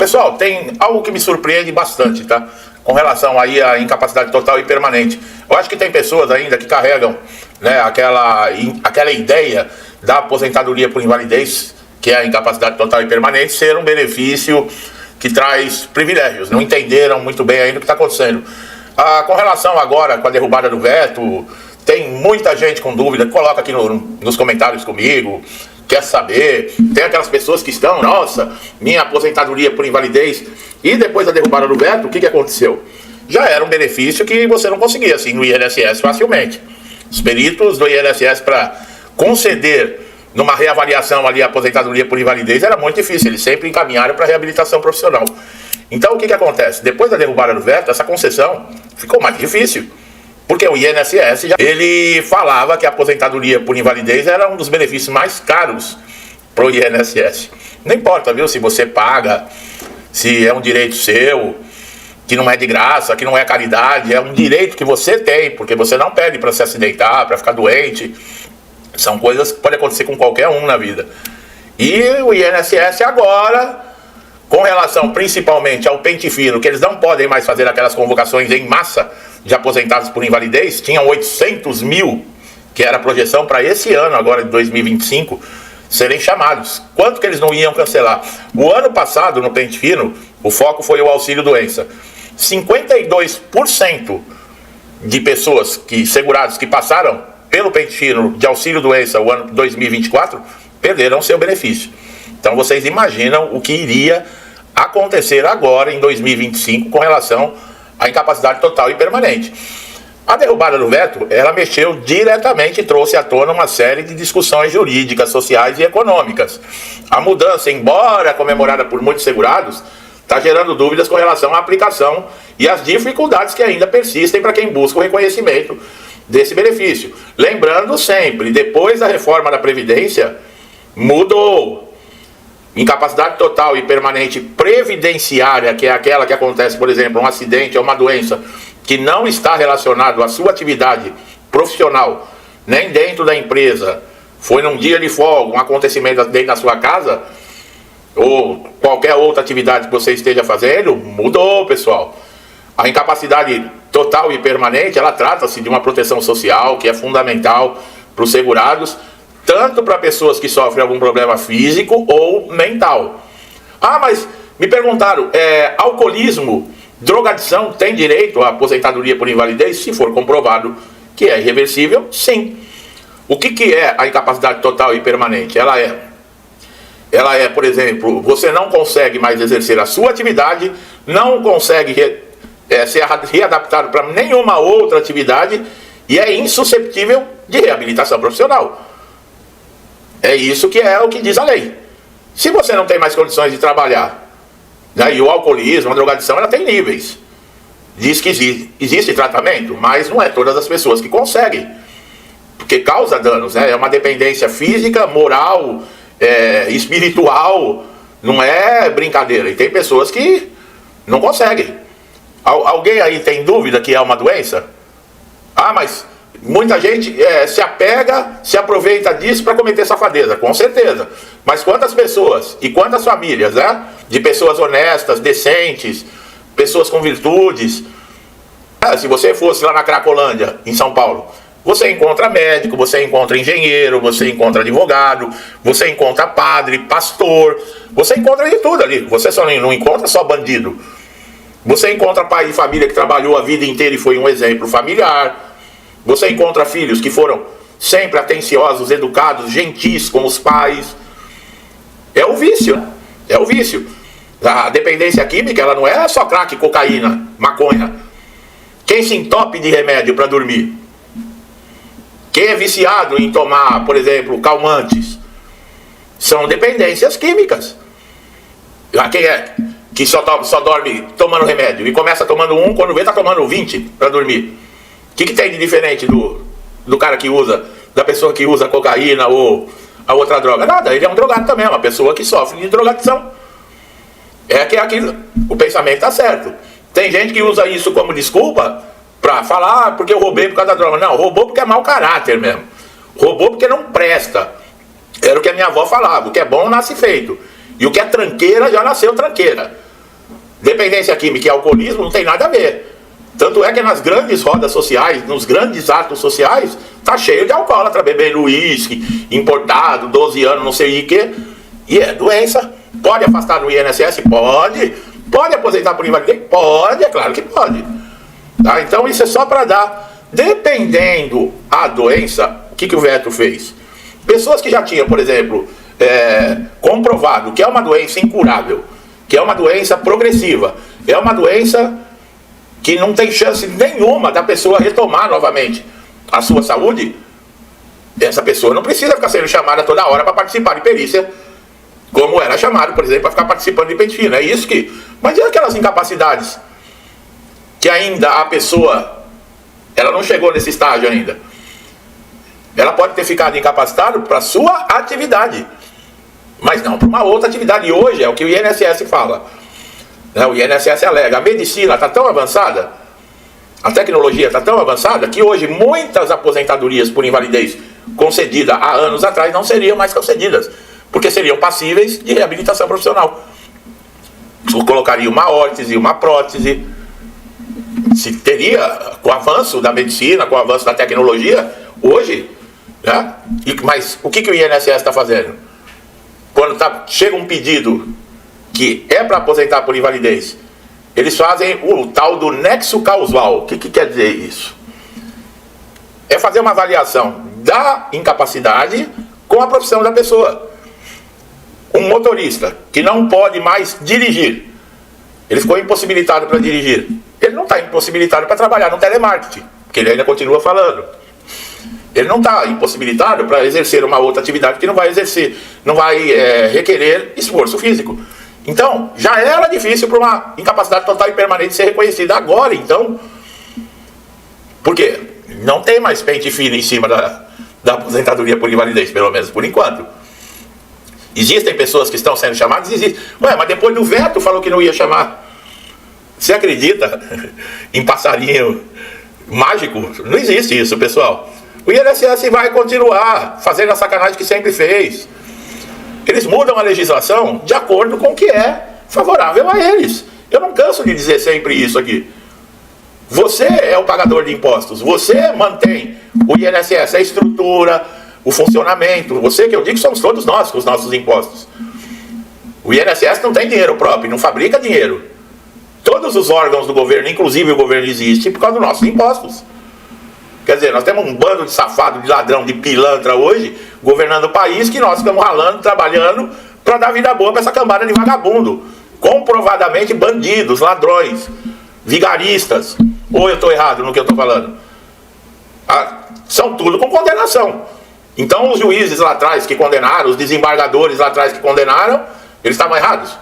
Pessoal, tem algo que me surpreende bastante, tá? Com relação aí à incapacidade total e permanente. Eu acho que tem pessoas ainda que carregam, né, aquela ideia da aposentadoria por invalidez, que é a incapacidade total e permanente, ser um benefício que traz privilégios. Não entenderam muito bem ainda o que está acontecendo. Com relação agora com a derrubada do veto, tem muita gente com dúvida, coloca aqui nos comentários comigo, quer saber, tem aquelas pessoas que estão, nossa, minha aposentadoria por invalidez, e depois da derrubada do veto, o que aconteceu? Já era um benefício que você não conseguia, assim, no INSS facilmente. Os peritos do INSS para conceder numa reavaliação ali a aposentadoria por invalidez era muito difícil, eles sempre encaminharam para reabilitação profissional. Então o que acontece? Depois da derrubada do veto, essa concessão ficou mais difícil. Porque o INSS, ele falava que a aposentadoria por invalidez era um dos benefícios mais caros para o INSS. Não importa, viu, se você paga, se é um direito seu, que não é de graça, que não é caridade, é um direito que você tem, porque você não pede para se acidentar, para ficar doente. São coisas que podem acontecer com qualquer um na vida. E o INSS agora, com relação principalmente ao pente fino, que eles não podem mais fazer aquelas convocações em massa de aposentados por invalidez, tinham 800 mil, que era a projeção para esse ano, agora de 2025, serem chamados. Quanto que eles não iam cancelar? O ano passado, no pente fino, o foco foi o auxílio doença. 52% de pessoas segurados que passaram pelo pente fino de auxílio doença o ano 2024, perderam seu benefício. Então vocês imaginam o que iria acontecer agora em 2025 com relação à incapacidade total e permanente. A derrubada do veto, ela mexeu diretamente e trouxe à tona uma série de discussões jurídicas, sociais e econômicas. A mudança, embora comemorada por muitos segurados, está gerando dúvidas com relação à aplicação e às dificuldades que ainda persistem para quem busca o reconhecimento desse benefício. Lembrando sempre, depois da reforma da Previdência, mudou. Incapacidade total e permanente previdenciária, que é aquela que acontece, por exemplo, um acidente ou uma doença que não está relacionado à sua atividade profissional, nem dentro da empresa, foi num dia de folga, um acontecimento dentro da sua casa, ou qualquer outra atividade que você esteja fazendo, mudou, pessoal. A incapacidade total e permanente, ela trata-se de uma proteção social que é fundamental para os segurados, tanto para pessoas que sofrem algum problema físico ou mental. Mas me perguntaram, alcoolismo, drogadição tem direito à aposentadoria por invalidez? Se for comprovado que é irreversível, sim. O que é a incapacidade total e permanente? Ela é, por exemplo, você não consegue mais exercer a sua atividade, não consegue ser readaptado para nenhuma outra atividade e é insusceptível de reabilitação profissional. É isso que é o que diz a lei. Se você não tem mais condições de trabalhar, né, e o alcoolismo, a drogadição, ela tem níveis. Diz que existe tratamento, mas não é todas as pessoas que conseguem. Porque causa danos, né? É uma dependência física, moral, espiritual, não é brincadeira. E tem pessoas que não conseguem. Alguém aí tem dúvida que é uma doença? Mas muita gente se apega, se aproveita disso para cometer safadeza, com certeza. Mas quantas pessoas e quantas famílias, né? De pessoas honestas, decentes, pessoas com virtudes. Se você fosse lá na Cracolândia, em São Paulo, você encontra médico, você encontra engenheiro, você encontra advogado, você encontra padre, pastor, você encontra de tudo ali. Você só não encontra só bandido. Você encontra pai de família que trabalhou a vida inteira e foi um exemplo familiar. Você encontra filhos que foram sempre atenciosos, educados, gentis com os pais. É o vício, é o vício. A dependência química, ela não é só crack, cocaína, maconha. Quem se entope de remédio para dormir? Quem é viciado em tomar, por exemplo, calmantes? São dependências químicas. Quem é que só dorme tomando remédio e começa tomando um, quando vê tá tomando 20 para dormir? O que tem de diferente do cara que usa, da pessoa que usa cocaína ou a outra droga? Nada, ele é um drogado também, uma pessoa que sofre de drogadição. O pensamento está certo. Tem gente que usa isso como desculpa para falar, porque eu roubei por causa da droga. Não, roubou porque é mau caráter mesmo. Roubou porque não presta. Era o que a minha avó falava, o que é bom nasce feito. E o que é tranqueira já nasceu tranqueira. Dependência química e alcoolismo não tem nada a ver. Tanto é que nas grandes rodas sociais, nos grandes atos sociais, tá cheio de alcoólatra bebendo uísque, importado, 12 anos, não sei o que. E é doença. Pode afastar do INSS? Pode. Pode aposentar por invalidez? Pode, é claro que pode. Tá? Então isso é só para dar. Dependendo a doença, o que o veto fez? Pessoas que já tinham, por exemplo, comprovado que é uma doença incurável, que é uma doença progressiva, é uma doença que não tem chance nenhuma da pessoa retomar novamente a sua saúde, essa pessoa não precisa ficar sendo chamada toda hora para participar de perícia, como era chamado, por exemplo, para ficar participando de pente fino. É isso que... Mas e aquelas incapacidades que ainda a pessoa, ela não chegou nesse estágio ainda? Ela pode ter ficado incapacitada para a sua atividade, mas não para uma outra atividade. E hoje é o que o INSS fala. O INSS alega, a medicina está tão avançada, a tecnologia está tão avançada, que hoje muitas aposentadorias por invalidez concedidas há anos atrás não seriam mais concedidas, porque seriam passíveis de reabilitação profissional. Colocaria uma órtese, uma prótese, se teria, com o avanço da medicina, com o avanço da tecnologia, hoje, né? Mas o que o INSS está fazendo? Quando chega um pedido que é para aposentar por invalidez, eles fazem o tal do nexo causal. O que quer dizer isso? É fazer uma avaliação da incapacidade com a profissão da pessoa. Um motorista que não pode mais dirigir, ele ficou impossibilitado para dirigir, ele não está impossibilitado para trabalhar no telemarketing, porque ele ainda continua falando. Ele não está impossibilitado para exercer uma outra atividade que não vai exercer, não vai requerer esforço físico. Então, já era difícil para uma incapacidade total e permanente ser reconhecida. Agora, então, por quê? Não tem mais pente fino em cima da aposentadoria por invalidez, pelo menos por enquanto. Existem pessoas que estão sendo chamadas? Existem. Ué, mas depois do veto falou que não ia chamar. Você acredita em passarinho mágico? Não existe isso, pessoal. O INSS vai continuar fazendo a sacanagem que sempre fez. Eles mudam a legislação de acordo com o que é favorável a eles. Eu não canso de dizer sempre isso aqui. Você é o pagador de impostos. Você mantém o INSS, a estrutura, o funcionamento. Você, que eu digo, somos todos nós com os nossos impostos. O INSS não tem dinheiro próprio, não fabrica dinheiro. Todos os órgãos do governo, inclusive o governo, existe por causa dos nossos impostos. Quer dizer, nós temos um bando de safado, de ladrão, de pilantra hoje, governando o país, que nós estamos ralando, trabalhando, para dar vida boa para essa cambada de vagabundo. Comprovadamente bandidos, ladrões, vigaristas. Ou eu estou errado no que eu estou falando? São tudo com condenação. Então os juízes lá atrás que condenaram, os desembargadores lá atrás que condenaram, eles estavam errados.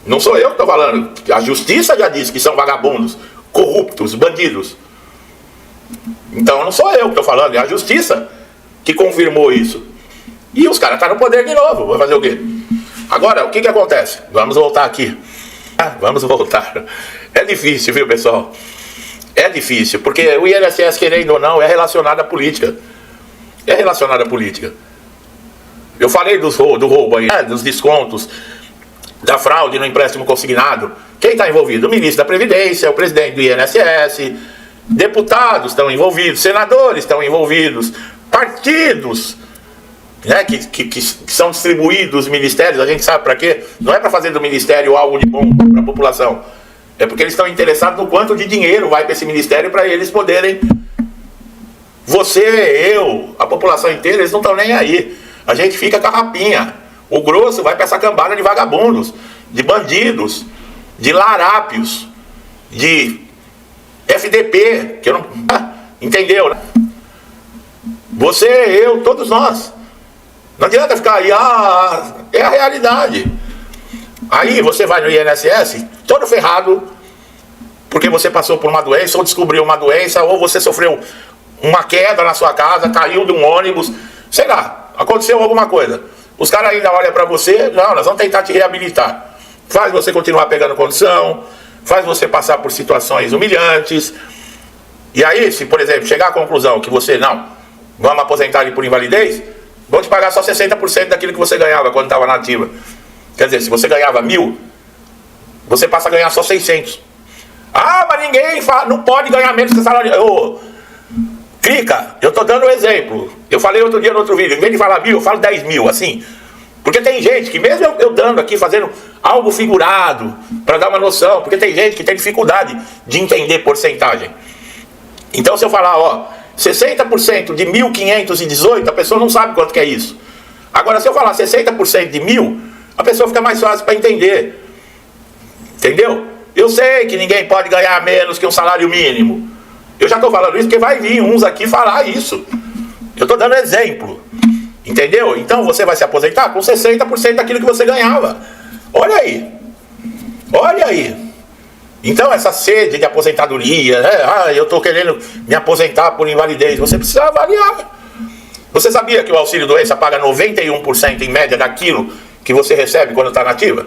Não sou eu que estou falando. A justiça já disse que são vagabundos, corruptos, bandidos. Então não sou eu que estou falando, é a justiça que confirmou isso. E os caras estão no poder de novo. Vai fazer o quê? Agora, o que acontece? Vamos voltar aqui. Vamos voltar. É difícil, viu, pessoal? É difícil, porque o INSS, querendo ou não, é relacionado à política. É relacionado à política. Eu falei do roubo aí, dos descontos, da fraude no empréstimo consignado. Quem está envolvido? O ministro da Previdência, o presidente do INSS, deputados estão envolvidos, senadores estão envolvidos, partidos, né, que são distribuídos os ministérios. A gente sabe para quê? Não é para fazer do ministério algo de bom para a população. É porque eles estão interessados no quanto de dinheiro vai para esse ministério, para eles poderem... Você, eu, a população inteira, eles não estão nem aí. A gente fica com a rapinha. O grosso vai para essa cambada de vagabundos, de bandidos, de larápios, de FDP, que eu não... entendeu, né? Você, eu, todos nós. Não adianta ficar aí, é a realidade. Aí você vai no INSS, todo ferrado, porque você passou por uma doença, ou descobriu uma doença, ou você sofreu uma queda na sua casa, caiu de um ônibus, sei lá, aconteceu alguma coisa. Os caras ainda olham pra você, não, nós vamos tentar te reabilitar. Faz você continuar pegando condição, faz você passar por situações humilhantes. E aí, se, por exemplo, chegar à conclusão que você, não, vamos aposentar ele por invalidez, vão te pagar só 60% daquilo que você ganhava quando estava na ativa. Quer dizer, se você ganhava 1.000, você passa a ganhar só 600. Ah, mas ninguém fala, não pode ganhar menos que salário. Clica, eu tô dando um exemplo. Eu falei outro dia no outro vídeo, em vez de falar 1.000, eu falo 10 mil, assim. Porque tem gente que, mesmo eu dando aqui, fazendo algo figurado, para dar uma noção, porque tem gente que tem dificuldade de entender porcentagem. Então, se eu falar, 60% de 1.518, a pessoa não sabe quanto que é isso. Agora, se eu falar 60% de 1.000, a pessoa fica mais fácil para entender. Entendeu? Eu sei que ninguém pode ganhar menos que um salário mínimo. Eu já estou falando isso porque vai vir uns aqui falar isso. Eu estou dando exemplo. Entendeu? Então você vai se aposentar com 60% daquilo que você ganhava. Olha aí. Olha aí. Então essa sede de aposentadoria, né? Eu estou querendo me aposentar por invalidez. Você precisa avaliar. Você sabia que o auxílio-doença paga 91% em média daquilo que você recebe quando está nativa?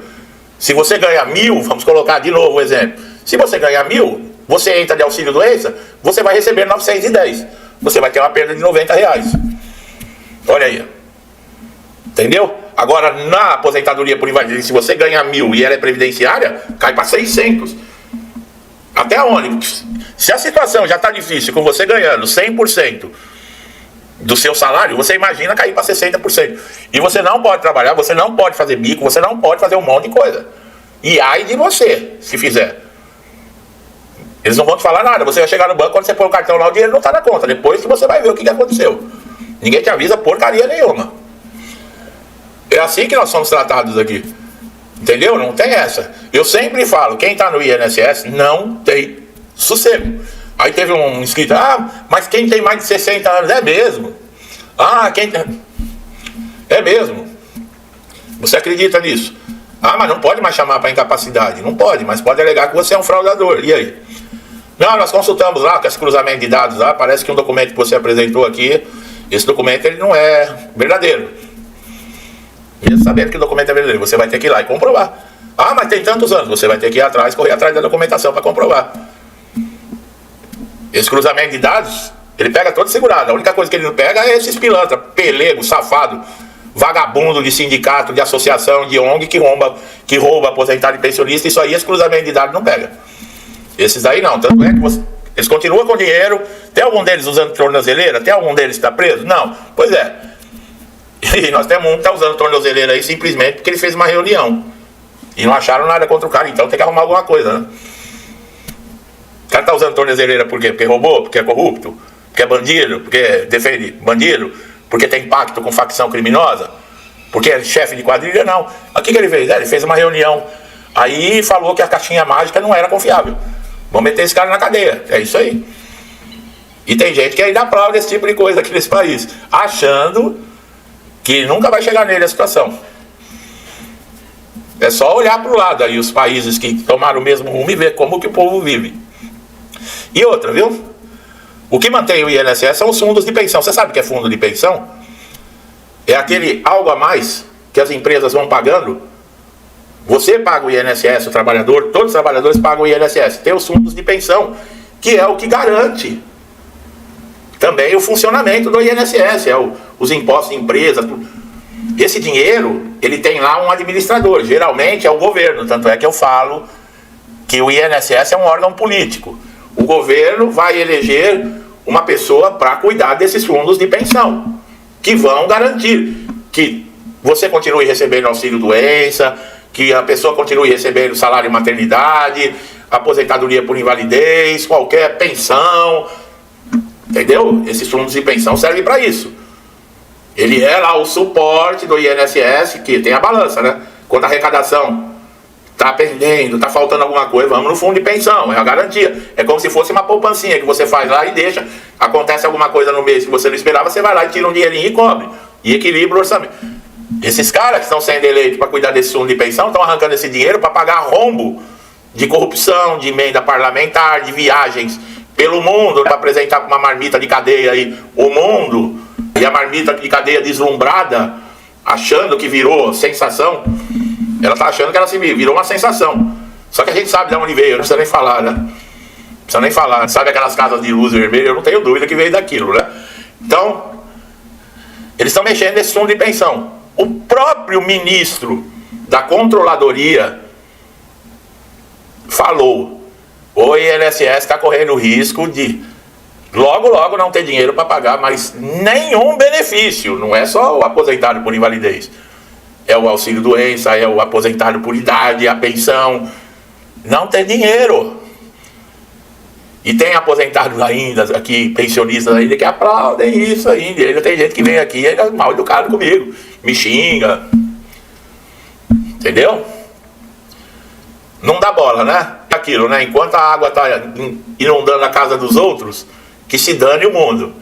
Se você ganha 1.000, vamos colocar de novo o exemplo. Se você ganha 1.000, você entra de auxílio-doença, você vai receber 910. Você vai ter uma perda de R$90. Olha aí. Entendeu? Agora, na aposentadoria por invalidez, se você ganha 1.000 e ela é previdenciária, cai para 600. Até onde? Se a situação já está difícil, com você ganhando 100% do seu salário, você imagina cair para 60%. E você não pode trabalhar, você não pode fazer bico, você não pode fazer um monte de coisa. E ai de você, se fizer. Eles não vão te falar nada. Você vai chegar no banco, quando você põe o cartão lá, o dinheiro não está na conta. Depois que você vai ver o que aconteceu. Ninguém te avisa porcaria nenhuma. É assim que nós somos tratados aqui. Entendeu? Não tem essa. Eu sempre falo, quem está no INSS não tem sossego. Aí teve um inscrito, mas quem tem mais de 60 anos, é mesmo. É mesmo. Você acredita nisso? Mas não pode mais chamar para incapacidade. Não pode, mas pode alegar que você é um fraudador. E aí? Não, nós consultamos lá, com esse cruzamento de dados lá, parece que um documento que você apresentou aqui, esse documento ele não é verdadeiro. Mesmo sabendo que o documento é verdadeiro, você vai ter que ir lá e comprovar. Mas tem tantos anos, você vai ter que ir atrás, correr atrás da documentação para comprovar. Esse cruzamento de dados, ele pega todo segurado. A única coisa que ele não pega é esses pilantra, pelego, safado, vagabundo de sindicato, de associação, de ONG que rouba aposentado e pensionista. Isso aí, esse cruzamento de dados não pega. Esses aí não. Tanto é que eles continuam com dinheiro. Tem algum deles usando tornozeleira? Tem algum deles que está preso? Não. Pois é. E nós temos um que está usando tornozeleira aí simplesmente porque ele fez uma reunião. E não acharam nada contra o cara. Então tem que arrumar alguma coisa, né? O cara está usando tornozeleira por quê? Porque roubou? Porque é corrupto? Porque é bandido? Porque defende bandido? Porque tem pacto com facção criminosa? Porque é chefe de quadrilha? Não. O que ele fez? Ele fez uma reunião. Aí falou que a caixinha mágica não era confiável. Vamos meter esse cara na cadeia. É isso aí. E tem gente que ainda aplaude esse tipo de coisa aqui nesse país, achando que nunca vai chegar nele a situação. É só olhar para o lado aí, os países que tomaram o mesmo rumo e ver como que o povo vive. E outra, viu? O que mantém o INSS são os fundos de pensão. Você sabe o que é fundo de pensão? É aquele algo a mais que as empresas vão pagando. Você paga o INSS, o trabalhador, todos os trabalhadores pagam o INSS. Tem os fundos de pensão, que é o que garante também o funcionamento do INSS, os impostos de empresa. Esse dinheiro, ele tem lá um administrador, geralmente é o governo, tanto é que eu falo que o INSS é um órgão político. O governo vai eleger uma pessoa para cuidar desses fundos de pensão, que vão garantir que você continue recebendo auxílio-doença, que a pessoa continue recebendo salário maternidade, aposentadoria por invalidez, qualquer pensão, entendeu? Esses fundos de pensão servem para isso. Ele é lá o suporte do INSS, que tem a balança, né? Quando a arrecadação está perdendo, está faltando alguma coisa, vamos no fundo de pensão, é a garantia. É como se fosse uma poupancinha que você faz lá e deixa, acontece alguma coisa no mês que você não esperava, você vai lá e tira um dinheirinho e cobre, e equilibra o orçamento. Esses caras que estão sendo eleitos para cuidar desse fundo de pensão estão arrancando esse dinheiro para pagar rombo de corrupção, de emenda parlamentar, de viagens pelo mundo, para apresentar para uma marmita de cadeia aí o mundo, e a marmita de cadeia deslumbrada, achando que virou sensação. Ela está achando que ela virou uma sensação. Só que a gente sabe de onde veio, não precisa nem falar, né? Não precisa nem falar. Sabe aquelas casas de luz vermelha? Eu não tenho dúvida que veio daquilo, né? Então, eles estão mexendo nesse fundo de pensão. O próprio ministro da Controladoria falou, o INSS está correndo o risco de logo não ter dinheiro para pagar mais nenhum benefício. Não é só o aposentado por invalidez, é o auxílio doença, é o aposentado por idade, a pensão. Não tem dinheiro. E tem aposentados ainda aqui, pensionistas ainda, que aplaudem isso ainda. Ainda tem gente que vem aqui e é mal educado comigo, me xinga. Entendeu? Não dá bola, né? Aquilo, né? Enquanto a água está inundando a casa dos outros, que se dane o mundo.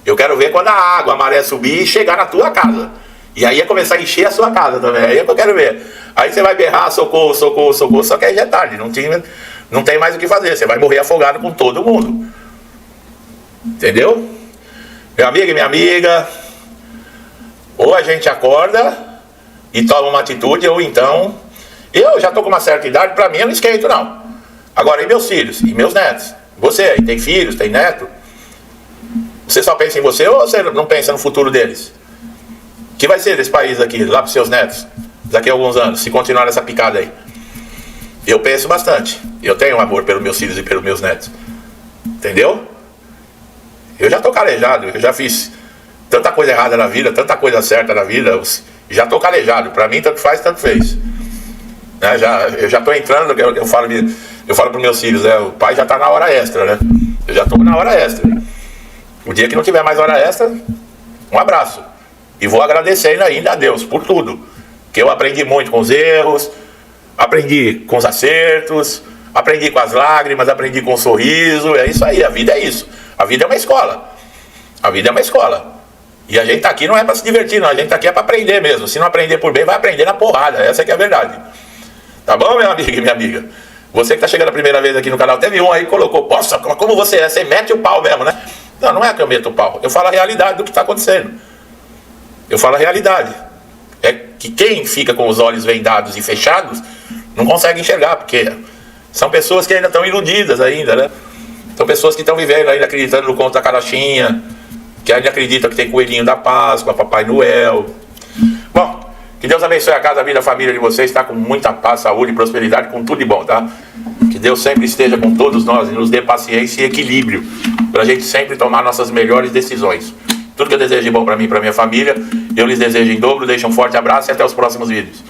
Eu quero ver quando a água, a maré subir e chegar na tua casa. E aí é começar a encher a sua casa também. Aí é que eu quero ver. Aí você vai berrar, socorro, socorro, socorro. Só que aí já é tarde. Não tem mais o que fazer. Você vai morrer afogado com todo mundo. Entendeu? Meu amigo e minha amiga, ou a gente acorda e toma uma atitude, ou então... Eu já estou com uma certa idade, para mim eu não esquento não. Agora, e meus filhos? E meus netos? Você aí tem filhos, tem neto? Você só pensa em você ou você não pensa no futuro deles? O que vai ser desse país aqui, lá para os seus netos, daqui a alguns anos, se continuar nessa picada aí? Eu penso bastante. Eu tenho amor pelos meus filhos e pelos meus netos. Entendeu? Eu já estou calejado, eu já fiz tanta coisa errada na vida, tanta coisa certa na vida, já estou calejado. Para mim, tanto faz, tanto fez. Né? Eu já estou entrando, eu falo para os meus filhos, o pai já está na hora extra, né? Eu já estou na hora extra. O dia que não tiver mais hora extra, um abraço. E vou agradecendo ainda a Deus por tudo. Que eu aprendi muito com os erros, aprendi com os acertos, aprendi com as lágrimas, aprendi com o sorriso. É isso aí, a vida é isso. A vida é uma escola. A vida é uma escola. E a gente tá aqui não é para se divertir, não. A gente tá aqui é para aprender mesmo. Se não aprender por bem, vai aprender na porrada. Essa que é a verdade. Tá bom, meu amigo e minha amiga? Você que tá chegando a primeira vez aqui no canal, teve um aí que colocou, poxa, como você é? Você mete o pau mesmo, né? Não, não é que eu meto o pau. Eu falo a realidade do que está acontecendo. Eu falo a realidade. É que quem fica com os olhos vendados e fechados não consegue enxergar, porque são pessoas que ainda estão iludidas ainda, né? São pessoas que estão vivendo ainda acreditando no conto da carochinha, que ainda acreditam que tem coelhinho da Páscoa, Papai Noel. Bom, que Deus abençoe a casa, a vida, a família de vocês, tá? Com muita paz, saúde e prosperidade, com tudo de bom, tá? Que Deus sempre esteja com todos nós e nos dê paciência e equilíbrio para a gente sempre tomar nossas melhores decisões. Tudo que eu desejo de bom para mim e para minha família, eu lhes desejo em dobro. Deixo um forte abraço e até os próximos vídeos.